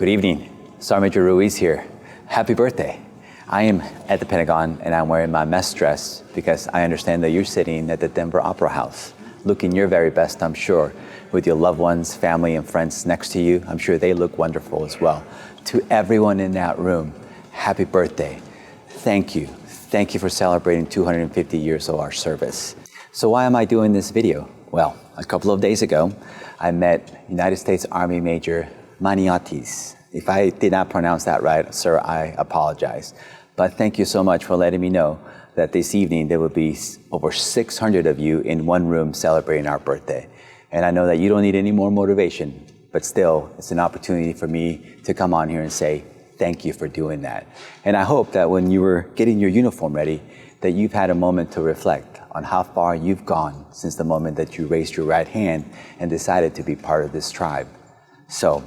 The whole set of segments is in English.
Good evening. Sergeant Major Ruiz here. Happy birthday. I am at the Pentagon and I'm wearing my mess dress because I understand that you're sitting at the Denver Opera House, looking your very best, I'm sure, with your loved ones, family, and friends next to you. I'm sure they look wonderful as well. To everyone in that room, happy birthday. Thank you. Thank you for celebrating 250 years of our service. So why am I doing this video? Well, a couple of days ago, I met United States Army Major Mattis. If I did not pronounce that right, sir, I apologize. But thank you so much for letting me know that this evening there will be over 600 of you in one room celebrating our birthday. And I know that you don't need any more motivation, but still, it's an opportunity for me to come on here and say, thank you for doing that. And I hope that when you were getting your uniform ready, that you've had a moment to reflect on how far you've gone since the moment that you raised your right hand and decided to be part of this tribe. So,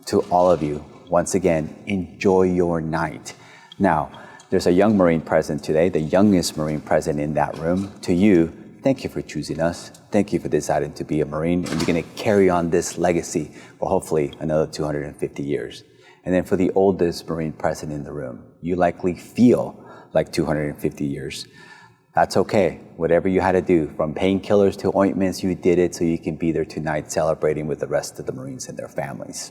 to all of you, once again, enjoy your night. Now, there's a young Marine present today, the youngest Marine present in that room. To you, thank you for choosing us. Thank you for deciding to be a Marine, and you're gonna carry on this legacy for hopefully another 250 years. And then for the oldest Marine present in the room, you likely feel like 250 years. That's okay. Whatever you had to do, from painkillers to ointments, you did it so you can be there tonight celebrating with the rest of the Marines and their families.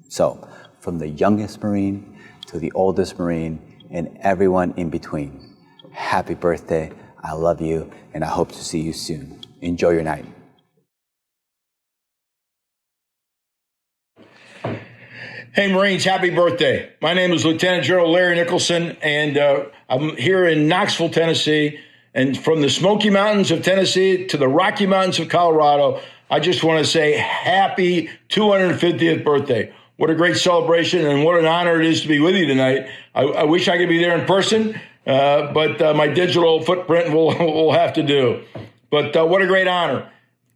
So, from the youngest Marine to the oldest Marine and everyone in between, happy birthday. I love you, and I hope to see you soon. Enjoy your night. Hey Marines, happy birthday. My name is Lieutenant General Larry Nicholson, and I'm here in Knoxville, Tennessee. And from the Smoky Mountains of Tennessee to the Rocky Mountains of Colorado, I just want to say happy 250th birthday. What a great celebration, and what an honor it is to be with you tonight. I wish I could be there in person, but my digital footprint will have to do. But what a great honor.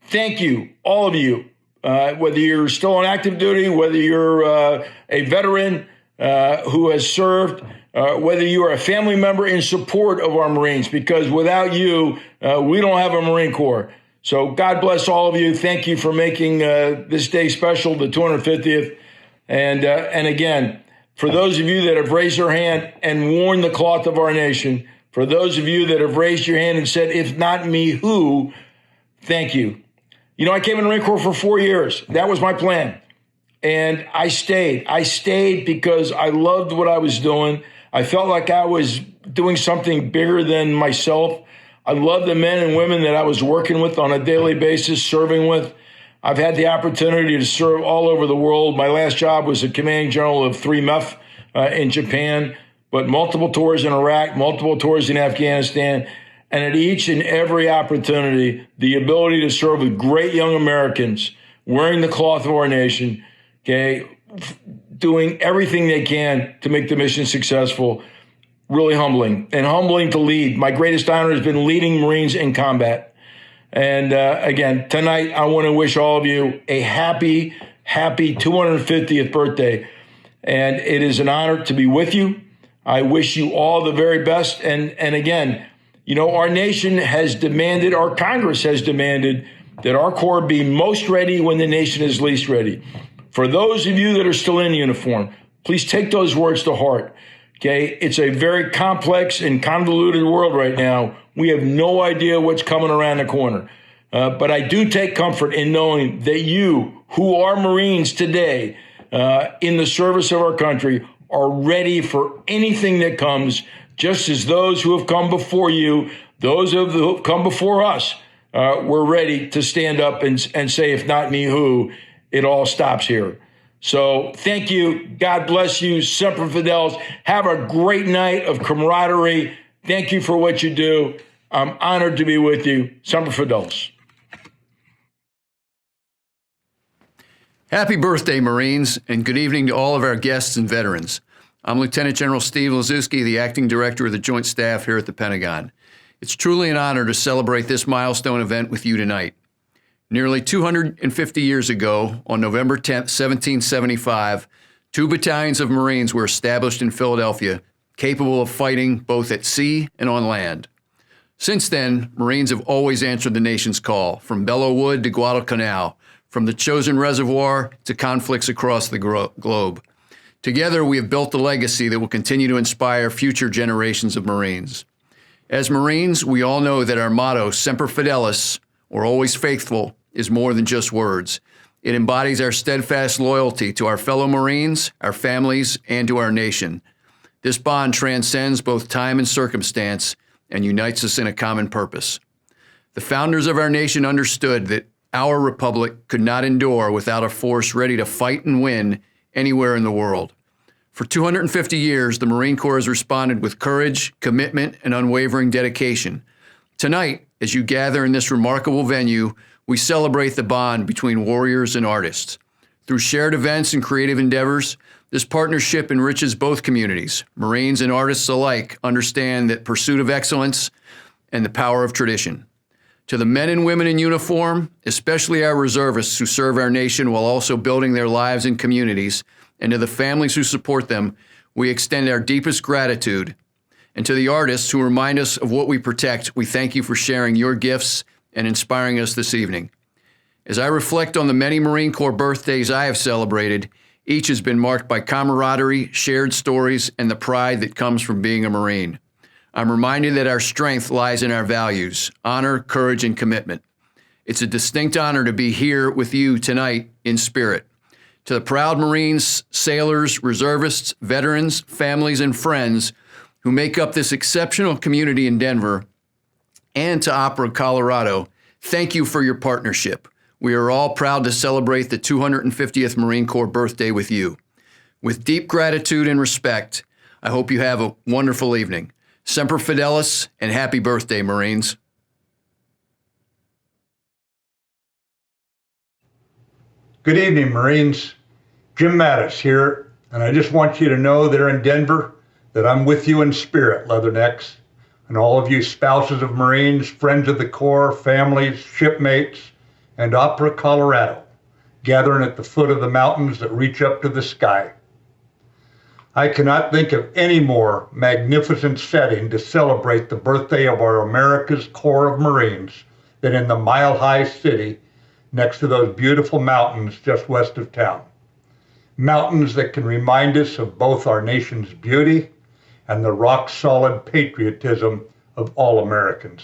Thank you, all of you. Whether you're still on active duty, whether you're a veteran who has served, whether you are a family member in support of our Marines, because without you, we don't have a Marine Corps. So God bless all of you. Thank you for making this day special, the 250th. And again, for those of you that have raised your hand and worn the cloth of our nation, for those of you that have raised your hand and said, if not me, who, thank you. You know, I came in the Marine Corps for 4 years. That was my plan. And I stayed. I stayed because I loved what I was doing. I felt like I was doing something bigger than myself. I loved the men and women that I was working with on a daily basis, serving with. I've had the opportunity to serve all over the world. My last job was a commanding general of 3 MEF in Japan, but multiple tours in Iraq, multiple tours in Afghanistan. And at each and every opportunity, the ability to serve with great young Americans, wearing the cloth of our nation, okay, doing everything they can to make the mission successful, really humbling, and humbling to lead. My greatest honor has been leading Marines in combat. And again, tonight, I want to wish all of you a happy 250th birthday. And it is an honor to be with you. I wish you all the very best. And again, you know, our nation has demanded, our Congress has demanded that our Corps be most ready when the nation is least ready. For those of you that are still in uniform, please take those words to heart, okay? It's a very complex and convoluted world right now. We have no idea what's coming around the corner. But I do take comfort in knowing that you, who are Marines today, in the service of our country, are ready for anything that comes, just as those who have come before you, those who have come before us, were ready to stand up and say, if not me, who? It all stops here. So thank you. God bless you. Semper Fidelis. Have a great night of camaraderie. Thank you for what you do. I'm honored to be with you. Semper Fidelis. Happy birthday, Marines, and good evening to all of our guests and veterans. I'm Lieutenant General Steve Liszewski, the Acting Director of the Joint Staff here at the Pentagon. It's truly an honor to celebrate this milestone event with you tonight. Nearly 250 years ago, on November 10th, 1775, 2 battalions of Marines were established in Philadelphia, capable of fighting both at sea and on land. Since then, Marines have always answered the nation's call, from Belleau Wood to Guadalcanal, from the Chosin Reservoir to conflicts across the globe. Together, we have built a legacy that will continue to inspire future generations of Marines. As Marines, we all know that our motto, Semper Fidelis, or always faithful, is more than just words. It embodies our steadfast loyalty to our fellow Marines, our families, and to our nation. This bond transcends both time and circumstance and unites us in a common purpose. The founders of our nation understood that our republic could not endure without a force ready to fight and win anywhere in the world. For 250 years, the Marine Corps has responded with courage, commitment, and unwavering dedication. Tonight, as you gather in this remarkable venue, we celebrate the bond between warriors and artists. Through shared events and creative endeavors, this partnership enriches both communities. Marines and artists alike understand that pursuit of excellence and the power of tradition. To the men and women in uniform, especially our reservists who serve our nation while also building their lives and communities, and to the families who support them, we extend our deepest gratitude. And to the artists who remind us of what we protect, we thank you for sharing your gifts and inspiring us this evening. As I reflect on the many Marine Corps birthdays I have celebrated, each has been marked by camaraderie, shared stories, and the pride that comes from being a Marine. I'm reminded that our strength lies in our values, honor, courage, and commitment. It's a distinct honor to be here with you tonight in spirit. To the proud Marines, sailors, reservists, veterans, families, and friends who make up this exceptional community in Denver, and to Opera Colorado, thank you for your partnership. We are all proud to celebrate the 250th Marine Corps birthday with you. With deep gratitude and respect, I hope you have a wonderful evening. Semper Fidelis, and happy birthday, Marines. Good evening, Marines. Jim Mattis here, and I just want you to know there in Denver that I'm with you in spirit, Leathernecks, and all of you spouses of Marines, friends of the Corps, families, shipmates, and Opera Colorado, gathering at the foot of the mountains that reach up to the sky. I cannot think of any more magnificent setting to celebrate the birthday of our America's Corps of Marines than in the mile-high city next to those beautiful mountains just west of town. Mountains that can remind us of both our nation's beauty and the rock-solid patriotism of all Americans.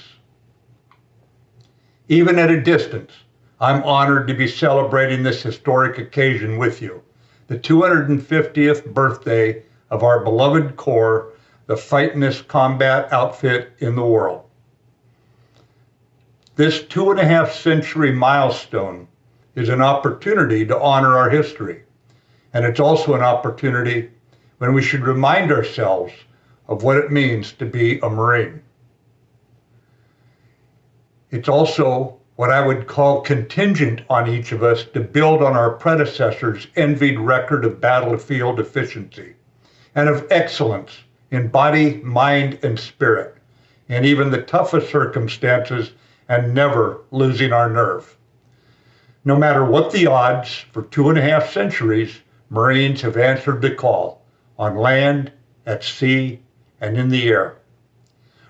Even at a distance, I'm honored to be celebrating this historic occasion with you, the 250th birthday of our beloved Corps, the fightingest combat outfit in the world. This 2.5-century milestone is an opportunity to honor our history, and it's also an opportunity when we should remind ourselves of what it means to be a Marine. It's also what I would call contingent on each of us to build on our predecessors' envied record of battlefield efficiency and of excellence in body, mind, and spirit, in even the toughest circumstances, and never losing our nerve. No matter what the odds, for 2.5 centuries, Marines have answered the call on land, at sea, and in the air,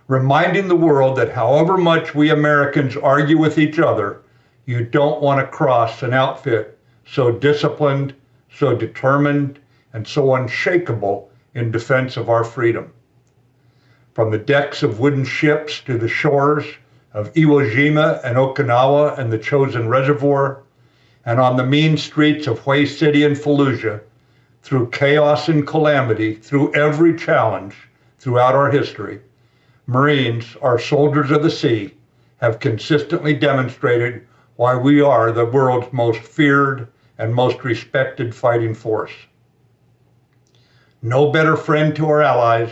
reminding the world that however much we Americans argue with each other, you don't want to cross an outfit so disciplined, so determined, and so unshakable in defense of our freedom. From the decks of wooden ships to the shores of Iwo Jima and Okinawa and the Chosin Reservoir, and on the mean streets of Hue City and Fallujah, through chaos and calamity, through every challenge throughout our history, Marines, our soldiers of the sea, have consistently demonstrated why we are the world's most feared and most respected fighting force. No better friend to our allies,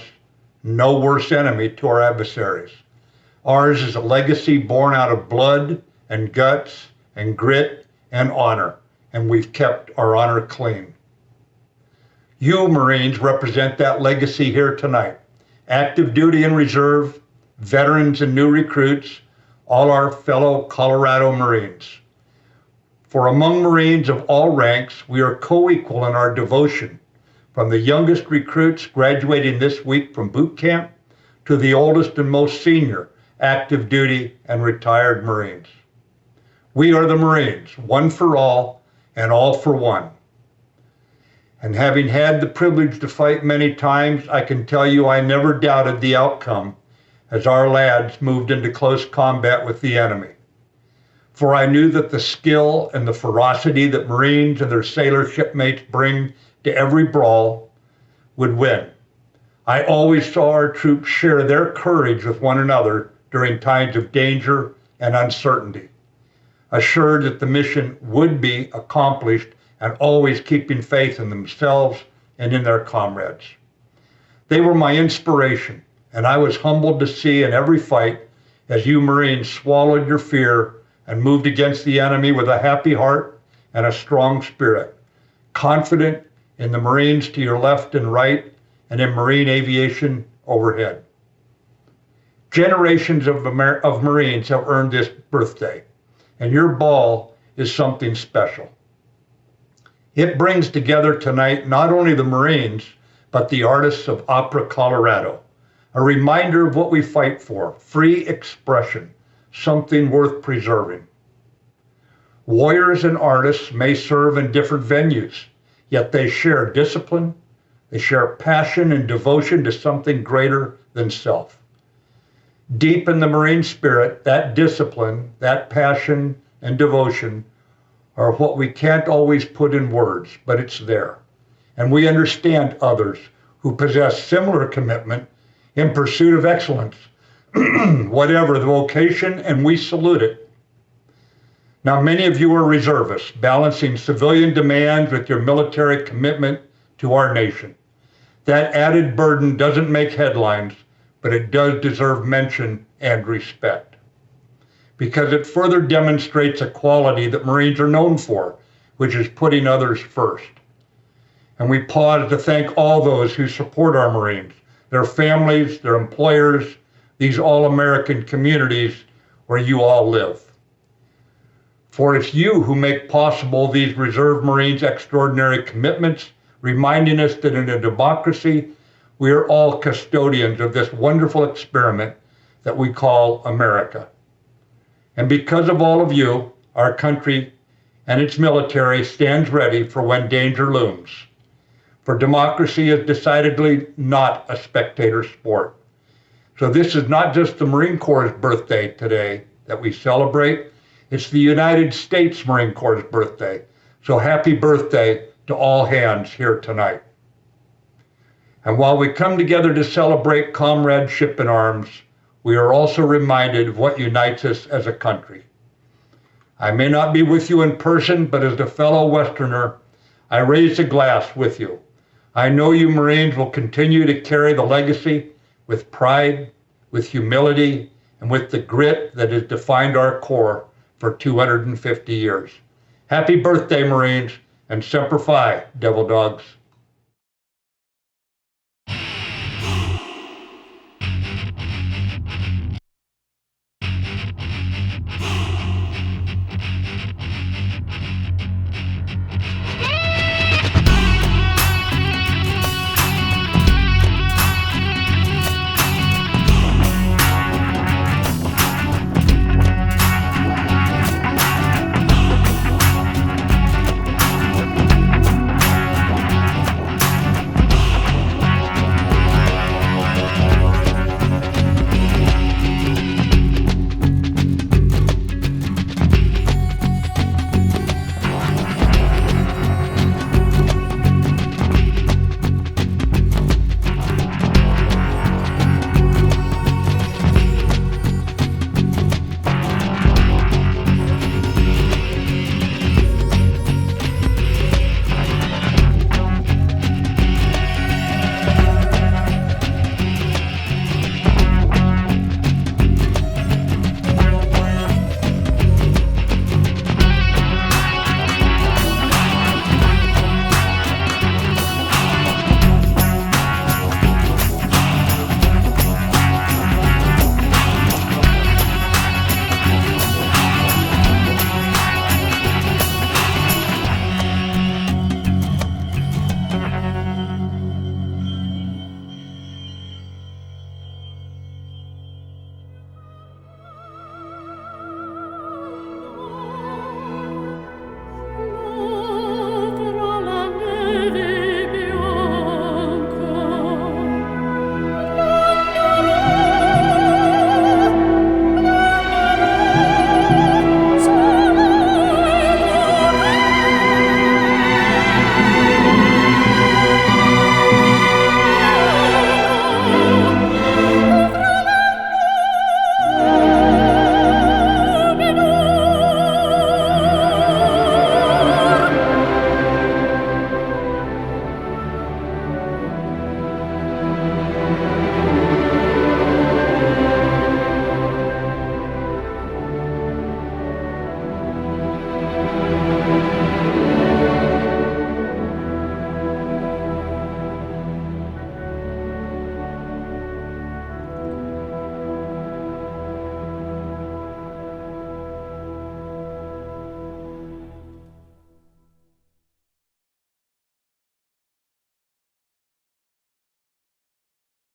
no worse enemy to our adversaries. Ours is a legacy born out of blood and guts and grit and honor, and we've kept our honor clean. You, Marines, represent that legacy here tonight. Active duty and reserve, veterans and new recruits, all our fellow Colorado Marines. For among Marines of all ranks, we are co-equal in our devotion, from the youngest recruits graduating this week from boot camp to the oldest and most senior active duty and retired Marines. We are the Marines, one for all and all for one. And having had the privilege to fight many times, I can tell you I never doubted the outcome as our lads moved into close combat with the enemy. For I knew that the skill and the ferocity that Marines and their sailor shipmates bring to every brawl would win. I always saw our troops share their courage with one another during times of danger and uncertainty, assured that the mission would be accomplished and always keeping faith in themselves and in their comrades. They were my inspiration, and I was humbled to see in every fight as you Marines swallowed your fear and moved against the enemy with a happy heart and a strong spirit, confident in the Marines to your left and right and in Marine aviation overhead. Generations of Marines have earned this birthday, and your ball is something special. It brings together tonight not only the Marines, but the artists of Opera, Colorado, a reminder of what we fight for, free expression, something worth preserving. Warriors and artists may serve in different venues, yet they share discipline, they share passion and devotion to something greater than self. Deep in the Marine spirit, that discipline, that passion and devotion are what we can't always put in words, but it's there. And we understand others who possess similar commitment in pursuit of excellence, whatever the vocation, and we salute it. Now, many of you are reservists, balancing civilian demands with your military commitment to our nation. That added burden doesn't make headlines, but it does deserve mention and respect, because it further demonstrates a quality that Marines are known for, which is putting others first. And we pause to thank all those who support our Marines, their families, their employers, these all-American communities where you all live. For it's you who make possible these Reserve Marines' extraordinary commitments, reminding us that in a democracy, we are all custodians of this wonderful experiment that we call America. And because of all of you, our country and its military stands ready for when danger looms. For democracy is decidedly not a spectator sport. So this is not just the Marine Corps' birthday today that we celebrate, it's the United States Marine Corps' birthday. So happy birthday to all hands here tonight. And while we come together to celebrate comradeship in arms, we are also reminded of what unites us as a country. I may not be with you in person, but as a fellow Westerner, I raise a glass with you. I know you Marines will continue to carry the legacy with pride, with humility, and with the grit that has defined our Corps for 250 years. Happy birthday, Marines, and Semper Fi, Devil Dogs.